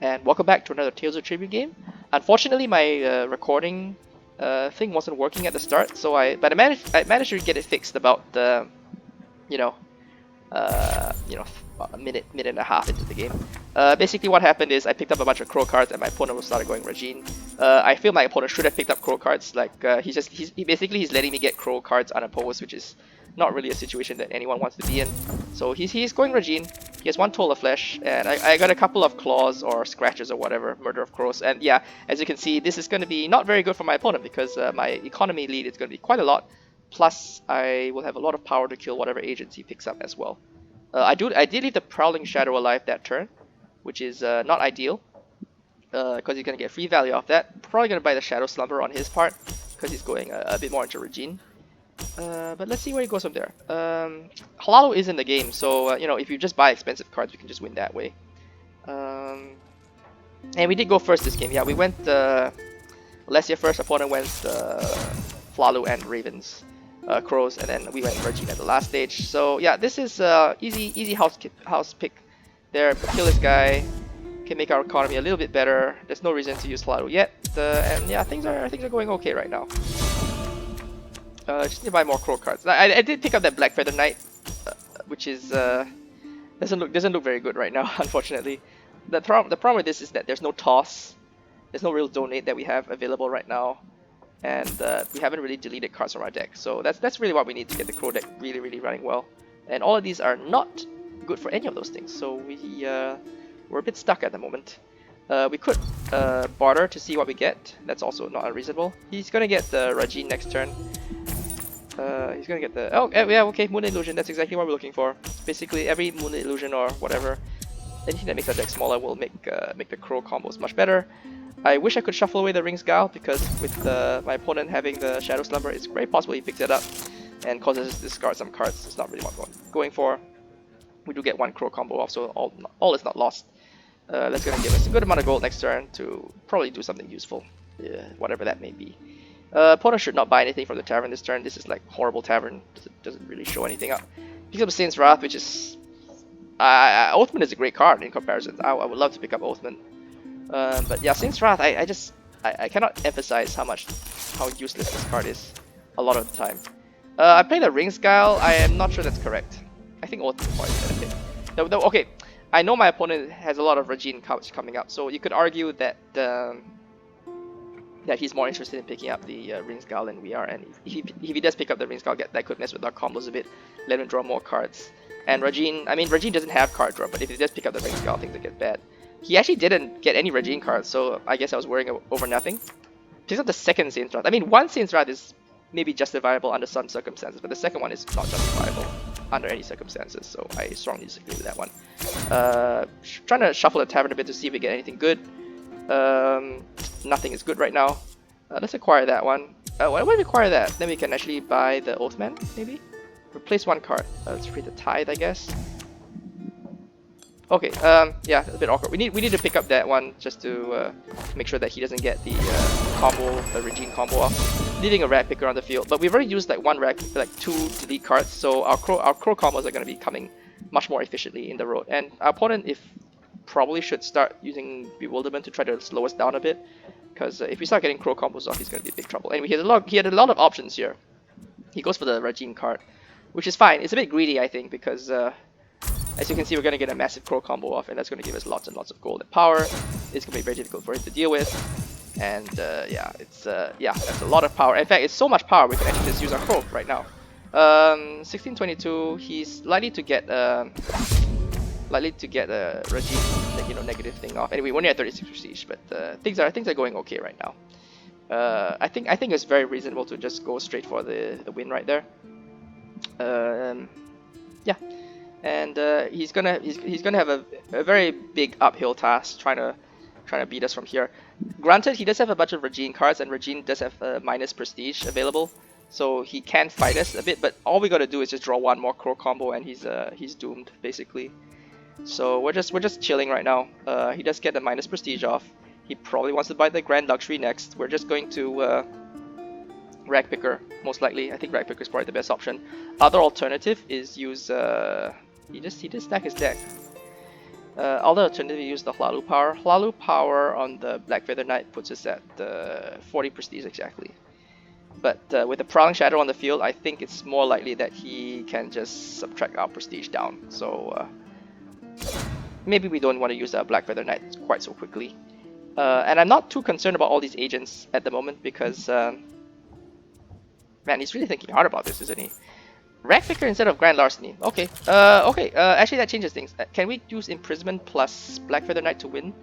and welcome back to another Tales of Tribute game. Unfortunately, my recording thing wasn't working at the start, so I managed to get it fixed about you know you know a minute and a half into the game. Basically, what happened is I picked up a bunch of crow cards, and my opponent started going Rajhin. I feel my opponent should have picked up crow cards. Like he's letting me get crow cards unopposed, which is not really a situation that anyone wants to be in. So he's going Rajhin. He has one Toll of Flesh, and I got a couple of claws or scratches or whatever, Murder of Crows. And yeah, as you can see, this is going to be not very good for my opponent because my economy lead is going to be quite a lot. Plus, I will have a lot of power to kill whatever agents he picks up as well. I did leave the Prowling Shadow alive that turn, which is not ideal, because he's gonna get free value off that. Probably gonna buy the Shadow Slumber on his part, because he's going a bit more into Rajhin. But let's see where he goes from there. Halalo is in the game, so if you just buy expensive cards, we can just win that way. And we did go first this game. Yeah, we went Alessia first. Opponent went Flalu and Ravens. Crows, and then we went Rajhin at the last stage. So yeah, this is easy house pick. There, kill this guy, can make our economy a little bit better. There's no reason to use Flalu yet, and yeah, things are going okay right now. Just need to buy more crow cards. I did pick up that Black Feather Knight, which is doesn't look very good right now, unfortunately. The problem with this is that there's no toss, there's no real donate that we have available right now. And we haven't really deleted cards from our deck, so that's really what we need to get the crow deck really running well. And all of these are not good for any of those things, so we're a bit stuck at the moment. We could barter to see what we get. That's also not unreasonable. He's gonna get the Rajhin next turn. He's gonna get the yeah, okay, Moon Illusion. That's exactly what we're looking for. Basically, every Moon Illusion or whatever, anything that makes our deck smaller will make the crow combos much better. I wish I could shuffle away the Rings Gal, because with my opponent having the Shadow Slumber, it's very possible he picks it up and causes us to discard some cards. It's not really what I'm going for. We do get one crow combo off, so all is not lost. That's going to give us a good amount of gold next turn to probably do something useful, whatever that may be. Opponent should not buy anything from the Tavern this turn. This is like horrible Tavern, doesn't really show anything up. Picks up Saint's Wrath, which is... Oathman is a great card in comparison. I would love to pick up Oathman. But yeah, Saint's Wrath, I cannot emphasize how useless this card is a lot of the time. I played the Rings Guile. I am not sure that's correct. I think Oath is probably better pick. Okay, I know my opponent has a lot of Rajhin cards coming up, so you could argue that that he's more interested in picking up the Rings Guile than we are, and if he does pick up the Rings Guile, that could mess with our combos a bit, let him draw more cards. And Rajhin, Rajhin doesn't have card draw, but if he does pick up the Rings Guile, things will get bad. He actually didn't get any Rajhin cards, so I guess I was worrying over nothing. Picks up the second Saint's Wrath. One Saint's Wrath is maybe justifiable under some circumstances, but the second one is not justifiable under any circumstances, so I strongly disagree with that one. Trying to shuffle the Tavern a bit to see if we get anything good. Nothing is good right now. Let's acquire that one. Why don't we acquire that? Then we can actually buy the Oathman, maybe? Replace one card. Let's free the Tithe, I guess. Okay, yeah, a bit awkward. We need to pick up that one just to make sure that he doesn't get the Rajhin combo off. Leaving a Rag Picker on the field, but we've already used like one Rag, like 2 delete cards, so our crow combos are going to be coming much more efficiently in the road. And our opponent, probably should start using Bewilderment to try to slow us down a bit, because if we start getting crow combos off, he's going to be in big trouble. Anyway, he had a lot of options here. He goes for the Rajhin card, which is fine. It's a bit greedy, I think, because as you can see, we're going to get a massive crow combo off, and that's going to give us lots and lots of gold and power. It's going to be very difficult for him to deal with, and yeah, that's a lot of power. In fact, it's so much power we can actually just use our crow right now. 1622. He's likely to get a Rajhin, negative thing off. Anyway, we're only at 36 prestige, but things are going okay right now. I think it's very reasonable to just go straight for the win right there. Yeah. And he's gonna have a very big uphill task trying to beat us from here. Granted, he does have a bunch of Rajhin cards, and Rajhin does have minus prestige available, so he can fight us a bit. But all we gotta do is just draw one more crow combo, and he's doomed basically. So we're just chilling right now. He does get the minus prestige off. He probably wants to buy the Grand Luxury next. We're just going to Rag Picker most likely. I think Rag Picker is probably the best option. Other alternative is use he just stack his deck. Although alternatively use the Hlalu power. Hlalu power on the Black Feather Knight puts us at 40 prestige exactly. But with the Prowling Shadow on the field, I think it's more likely that he can just subtract our prestige down. So maybe we don't want to use a Black Feather Knight quite so quickly. And I'm not too concerned about all these agents at the moment because, man, he's really thinking hard about this, isn't he? Rackpicker instead of Grand Larceny. Okay. Actually, that changes things. Can we use Imprisonment plus Black Feather Knight to win?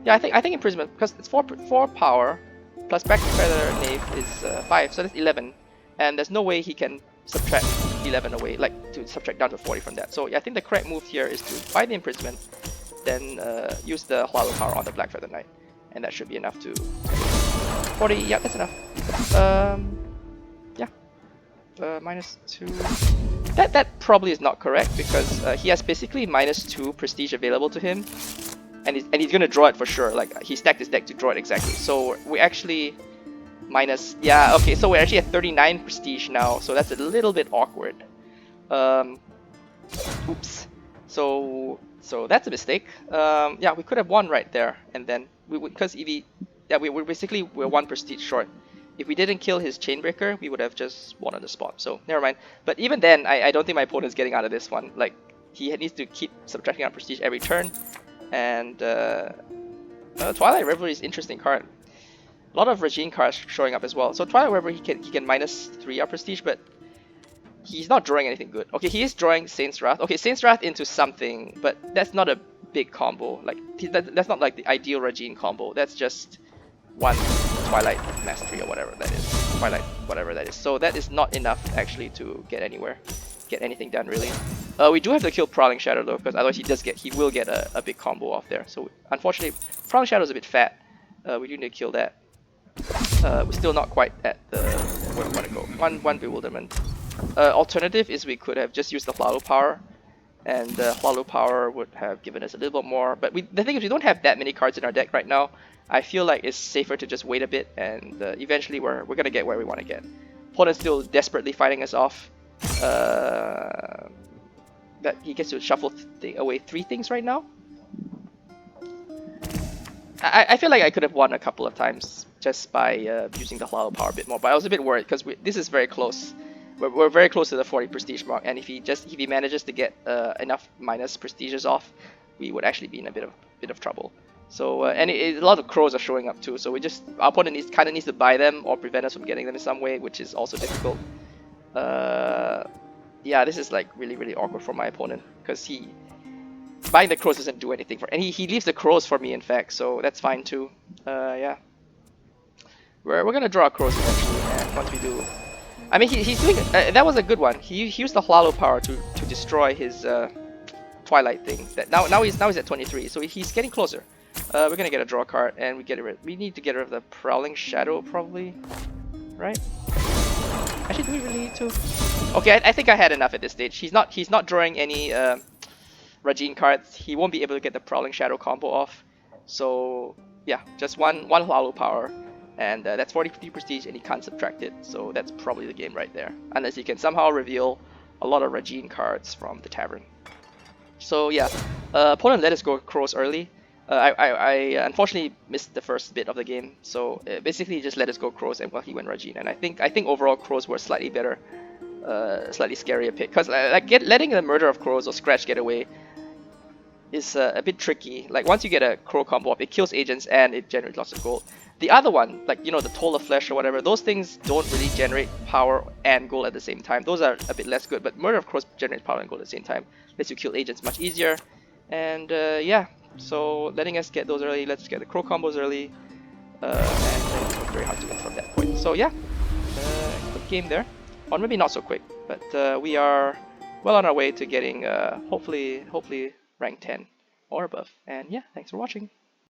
Yeah, I think Imprisonment because it's four power plus Black Feather Knave is 5, so that's 11, and there's no way he can subtract 11 away, like to subtract down to 40 from that. So yeah, I think the correct move here is to buy the Imprisonment, then use the Hlalu power on the Black Feather Knight, and that should be enough to 40. Yeah, that's enough. Yeah. -2. That probably is not correct because he has basically -2 prestige available to him, and he's gonna draw it for sure. Like he stacked his deck to draw it exactly. So we actually yeah, okay. So we're actually at 39 prestige now. So that's a little bit awkward. Oops. So that's a mistake. Yeah, we could have won right there, and then because we're basically 1 prestige short. If we didn't kill his Chainbreaker, we would have just won on the spot. So never mind. But even then, I don't think my opponent's getting out of this one. Like he needs to keep subtracting out prestige every turn. And Twilight Reverie is an interesting card. A lot of Rajhin cards showing up as well. So Twilight Reverie he can -3 our prestige, but he's not drawing anything good. Okay, he is drawing Saint's Wrath. Okay, Saint's Wrath into something, but that's not a big combo. Like that's not like the ideal Rajhin combo. That's just one Twilight Mastery or whatever that is. Twilight, whatever that is. So that is not enough actually to get anywhere, get anything done really. We do have to kill Prowling Shadow though, because otherwise he will get a big combo off there. So unfortunately, Prowling Shadow is a bit fat. We do need to kill that. We're still not quite at the where we want to go. One Bewilderment. Alternative is we could have just used the Hlalu power, and the Hlalu power would have given us a little bit more. But the thing is, we don't have that many cards in our deck right now. I feel like it's safer to just wait a bit, and eventually we're gonna get where we want to get. Opponent's still desperately fighting us off. That he gets to shuffle away 3 things right now. I feel like I could have won a couple of times just by using the Hlalu power a bit more, but I was a bit worried because this is very close. We're very close to the 40 prestige mark, and if he manages to get enough minus prestiges off, we would actually be in a bit of trouble. So and a lot of crows are showing up too. So our opponent kind of needs to buy them or prevent us from getting them in some way, which is also difficult. Yeah, this is like really awkward for my opponent because buying the crows doesn't do anything and he leaves the crows for me in fact, so that's fine too. Yeah, we're gonna draw crows eventually, and once we do, I mean he's doing that was a good one. He used the Hlalu power to destroy his Twilight thing. Now he's at 23, so he's getting closer. We're gonna get a draw card, and we need to get rid of the Prowling Shadow probably, right? Actually, do we really need to? Okay, I think I had enough at this stage. He's not drawing any Rajhin cards. He won't be able to get the Prowling Shadow combo off. So yeah, just one Hlalu power, and that's 40 prestige, and he can't subtract it. So that's probably the game right there, unless he can somehow reveal a lot of Rajhin cards from the tavern. So yeah, opponent let us go crows early. I unfortunately missed the first bit of the game, so basically he just let us go crows, and well, he went Rajhin. And I think overall crows were slightly better, slightly scarier pick, because letting the Murder of Crows or Scratch get away is a bit tricky. Like once you get a crow combo up, it kills agents and it generates lots of gold. The other one, like the Toll of Flesh or whatever, those things don't really generate power and gold at the same time. Those are a bit less good, but Murder of Crows generates power and gold at the same time. Lets you kill agents much easier, and yeah. So letting us get those early, let's get the crow combos early, and then it's very hard to win from that point. So yeah, good game there, or maybe not so quick, but we are well on our way to getting hopefully rank 10 or above. And yeah, thanks for watching.